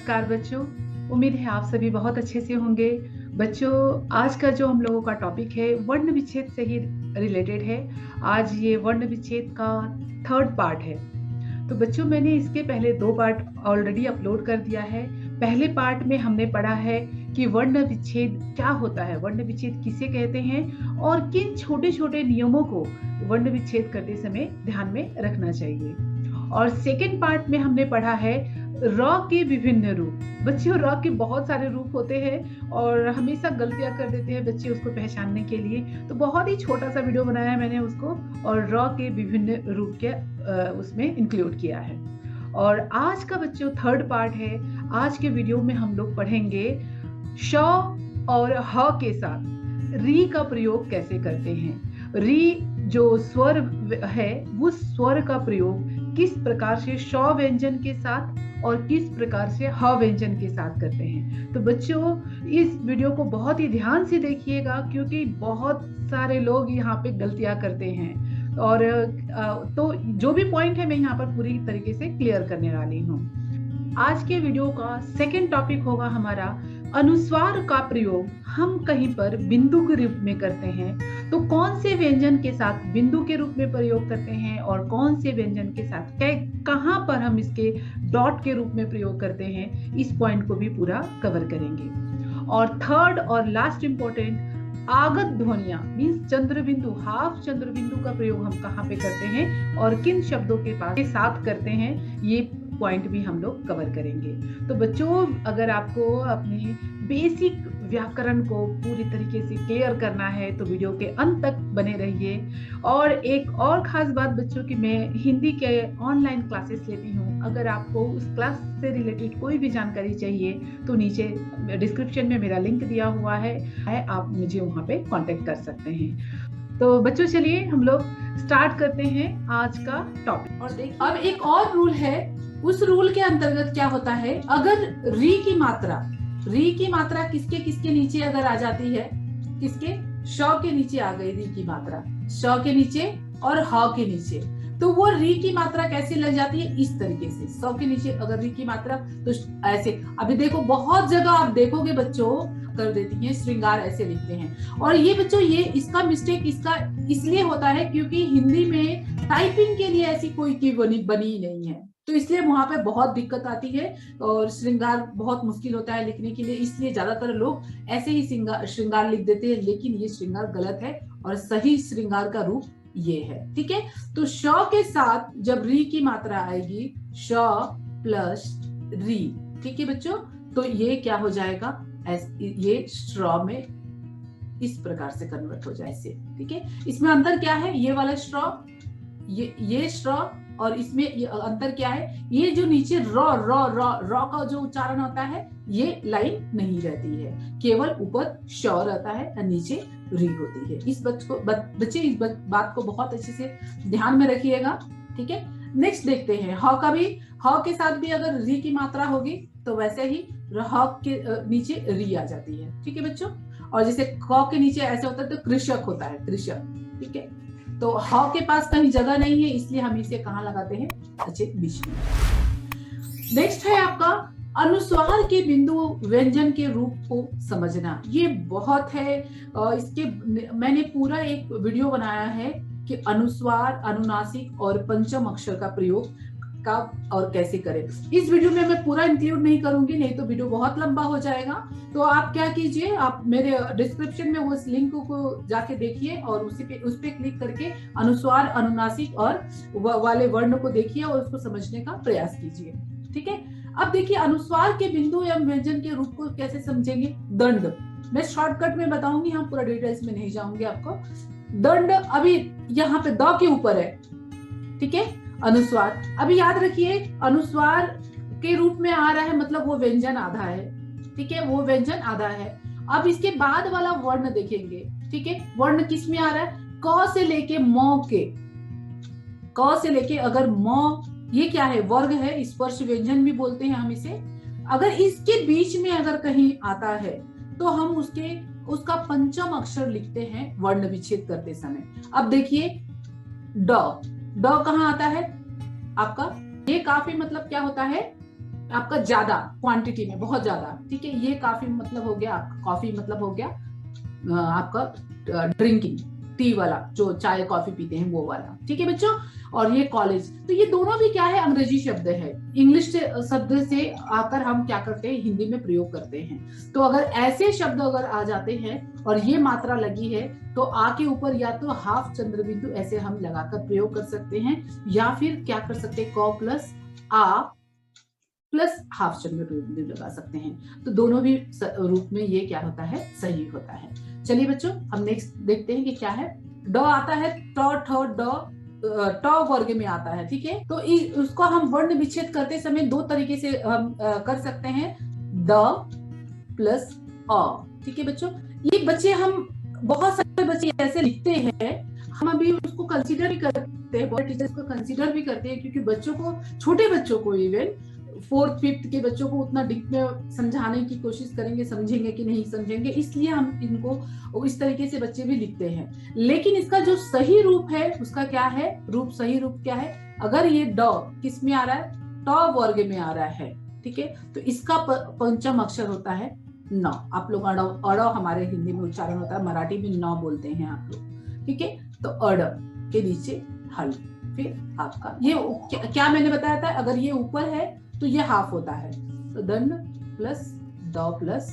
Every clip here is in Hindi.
नमस्कार बच्चों। उम्मीद है आप सभी बहुत अच्छे से होंगे। बच्चों, आज का जो हम लोगों का टॉपिक है वर्ण विच्छेद से ही रिलेटेड है। आज ये वर्ण विच्छेद का थर्ड पार्ट है। तो बच्चों, मैंने इसके पहले 2 पार्ट ऑलरेडी अपलोड कर दिया है। पहले पार्ट में हमने पढ़ा है कि वर्ण विच्छेद क्या होता है, वर्ण विच्छेद किसे कहते हैं और किन छोटे छोटे नियमों को वर्ण विच्छेद करते समय ध्यान में रखना चाहिए। और सेकेंड पार्ट में हमने पढ़ा है र के विभिन्न रूप। बच्चों, र के बहुत सारे रूप होते हैं और हमेशा गलतियां कर देते हैं बच्चे उसको पहचानने के लिए। तो बहुत ही छोटा सा वीडियो बनाया है मैंने उसको, और र के विभिन्न रूप के उसमें इंक्लूड किया है। और आज का बच्चों थर्ड पार्ट है। आज के वीडियो में हम लोग पढ़ेंगे श और ह के साथ री का प्रयोग कैसे करते हैं। री जो स्वर है, वो स्वर का प्रयोग किस प्रकार से श व्यंजन के साथ और किस प्रकार से ह व्यंजन के साथ करते हैं। तो बच्चों, इस वीडियो को बहुत ही ध्यान से देखिएगा, क्योंकि बहुत सारे लोग यहाँ पे गलतियां करते हैं। और तो जो भी पॉइंट है मैं यहाँ पर पूरी तरीके से क्लियर करने वाली हूँ। आज के वीडियो का सेकंड टॉपिक होगा हमारा अनुस्वार का प्रयोग हम कहीं पर बिंदु के रूप में करते हैं। तो कौन से व्यंजन के साथ बिंदु के रूप में प्रयोग करते हैं और कौन से व्यंजन के साथ कहां पर हम इसके डॉट के रूप में प्रयोग करते हैं, इस पॉइंट को भी पूरा कवर करेंगे। और थर्ड और लास्ट इंपॉर्टेंट, आगत ध्वनियां मीन्स चंद्र बिंदु, हाफ चंद्र बिंदु का प्रयोग हम कहाँ पे करते हैं और किन शब्दों के साथ करते हैं, ये पॉइंट भी हम लोग कवर करेंगे। तो बच्चों, अगर आपको अपने बेसिक व्याकरण को पूरी तरीके से क्लियर करना है तो वीडियो के अंत तक बने रहिए। और एक और खास बात बच्चों की, मैं हिंदी के ऑनलाइन क्लासेस लेती हूँ। अगर आपको उस क्लास से रिलेटेड कोई भी जानकारी चाहिए तो नीचे डिस्क्रिप्शन में मेरा लिंक दिया हुआ है, आप मुझे वहाँ पे कांटेक्ट कर सकते हैं। तो बच्चों, चलिए हम लोग स्टार्ट करते हैं आज का टॉपिक। और देखिए, अब एक और रूल है। उस रूल के अंतर्गत क्या होता है, अगर री की मात्रा किसके किसके नीचे अगर आ जाती है, किसके श के नीचे आ गई री की मात्रा, श के नीचे और ह के नीचे, तो वो री की मात्रा कैसे लग जाती है, इस तरीके से। स के नीचे अगर री की मात्रा तो ऐसे, अभी देखो बहुत जगह आप देखोगे बच्चों कर देती हैं, श्रृंगार ऐसे लिखते हैं। और ये बच्चों, ये इसका मिस्टेक इसका इसलिए होता है क्योंकि हिंदी में टाइपिंग के लिए ऐसी कोई की बनी नहीं है, तो इसलिए वहां पे बहुत दिक्कत आती है और श्रृंगार बहुत मुश्किल होता है लिखने के लिए। इसलिए ज्यादातर लोग ऐसे ही श्रृंगार लिख देते हैं, लेकिन ये श्रृंगार गलत है और सही श्रृंगार का रूप ये है। ठीक है, तो श के साथ जब री की मात्रा आएगी, श प्लस री, ठीक है बच्चों, तो ये क्या हो जाएगा, ये स्ट्रॉ में इस प्रकार से कन्वर्ट हो जाए ऐसे। ठीक है, इसमें अंतर क्या है, ये वाला स्ट्रॉ, ये स्ट्रॉ, और इसमें ये अंतर क्या है, ये जो नीचे रॉ का जो उच्चारण होता है, ये लाइन नहीं रहती है, केवल ऊपर श रहता है और नीचे री होती है। इस बच्चे इस बात को बहुत अच्छे से ध्यान में रखिएगा। ठीक है, नेक्स्ट देखते हैं ह का भी। ह के साथ भी अगर री की मात्रा होगी तो वैसे ही ह के नीचे री आ जाती है। ठीक है बच्चों, और जैसे क के नीचे ऐसे होता है तो कृषक होता है, कृषक। ठीक है, तो ह के पास कहीं जगह नहीं है, इसलिए हम इसे कहाँ लगाते हैं, अच्छे बीच में। नेक्स्ट है आपका अनुस्वार के बिंदु व्यंजन के रूप को समझना। ये बहुत है, इसके मैंने पूरा एक वीडियो बनाया है कि अनुस्वार, अनुनासिक और पंचम अक्षर का प्रयोग का और कैसे करें। इस वीडियो में मैं पूरा इंक्लूड नहीं करूंगी, नहीं तो वीडियो बहुत लंबा हो जाएगा। तो आप क्या कीजिए, आप मेरे डिस्क्रिप्शन में उस लिंक को जाके देखिए और उस पे क्लिक करके अनुस्वार, अनुनासिक और वाले वर्ण को देखिए और उसको समझने का प्रयास कीजिए। ठीक है, अब देखिए अनुस्वार के बिंदु एवं व्यंजन के रूप को कैसे समझेंगे। दंड मैं शॉर्टकट में बताऊंगी, हम पूरा डिटेल्स में नहीं जाऊंगी आपको। दंड अभी यहाँ पे द के ऊपर है। ठीक है, अनुस्वार अभी याद रखिए, अनुस्वार के रूप में आ रहा है, मतलब वो व्यंजन आधा है। ठीक है, वो व्यंजन आधा है। अब इसके बाद वाला वर्ण देखेंगे। ठीक है, वर्ण किस में आ रहा है, क से लेके म के, क से लेके अगर म, ये क्या है, वर्ग है, स्पर्श व्यंजन भी बोलते हैं हम इसे। अगर इसके बीच में अगर कहीं आता है तो हम उसका पंचम अक्षर लिखते हैं वर्ण विच्छेद करते समय। अब देखिए ड कहाँ आता है आपका, ये काफी मतलब क्या होता है, आपका ज्यादा क्वांटिटी में, बहुत ज्यादा, ठीक है। ये काफी मतलब हो गया, कॉफी मतलब हो गया आपका ड्रिंकिंग, टी वाला, जो चाय कॉफी पीते हैं वो वाला, ठीक है बच्चों। और ये कॉलेज, तो ये दोनों भी क्या है, अंग्रेजी शब्द है, इंग्लिश शब्द से आकर हम क्या करते हैं, हिंदी में प्रयोग करते हैं। तो अगर ऐसे शब्द अगर आ जाते हैं और ये मात्रा लगी है, तो आ के ऊपर या तो हाफ चंद्र बिंदु ऐसे हम लगाकर प्रयोग कर सकते हैं, या फिर क्या कर सकते हैं, क प्लस आ प्लस हाफ चंद्र बिंदु लगा सकते हैं। तो दोनों भी रूप में ये क्या होता है, सही होता है। चलिए बच्चों, हम नेक्स्ट देखते हैं कि क्या है। ड आता है, ट वर्ग में आता है, ठीक है। तो उसको हम वर्ण विच्छेद करते समय दो तरीके से हम कर सकते हैं, द प्लस अ, ठीक है बच्चों। ये बच्चे, हम बहुत सारे बच्चे ऐसे लिखते हैं, हम अभी उसको कंसीडर भी करते हैं, टीचर्स को कंसीडर भी करते हैं, क्योंकि बच्चों को, छोटे बच्चों को, इवन 4th 5th के बच्चों को उतना डीप में समझाने की कोशिश करेंगे, समझेंगे कि नहीं समझेंगे, इसलिए हम इनको इस तरीके से बच्चे भी लिखते हैं। लेकिन इसका जो सही रूप है, उसका क्या है, सही रूप क्या है, अगर ये ड किस में आ रहा है, ट वर्ग में आ रहा है, ठीक है, तो इसका पंचम अक्षर होता है न। आप लोग अड़ हमारे हिंदी में उच्चारण होता है, मराठी में न बोलते हैं आप लोग, ठीक है। तो अड़ के नीचे हल, फिर आपका ये क्या मैंने बताया था, अगर ये ऊपर है तो ये हाफ होता है, तो दंड प्लस द प्लस,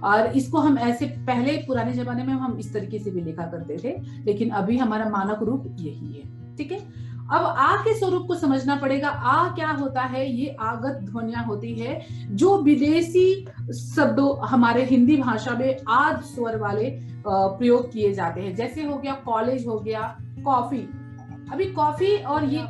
और इसको हम ऐसे पहले पुराने जमाने में हम इस तरीके से भी लिखा करते थे, लेकिन अभी हमारा मानक रूप यही है, ठीक है। अब आ के स्वरूप को समझना पड़ेगा। आ क्या होता है, ये आगत ध्वनियां होती है, जो विदेशी शब्दों हमारे हिंदी भाषा में आद स्वर वाले प्रयोग किए जाते हैं। जैसे हो गया कॉलेज, हो गया कॉफी। अभी कॉफी और ये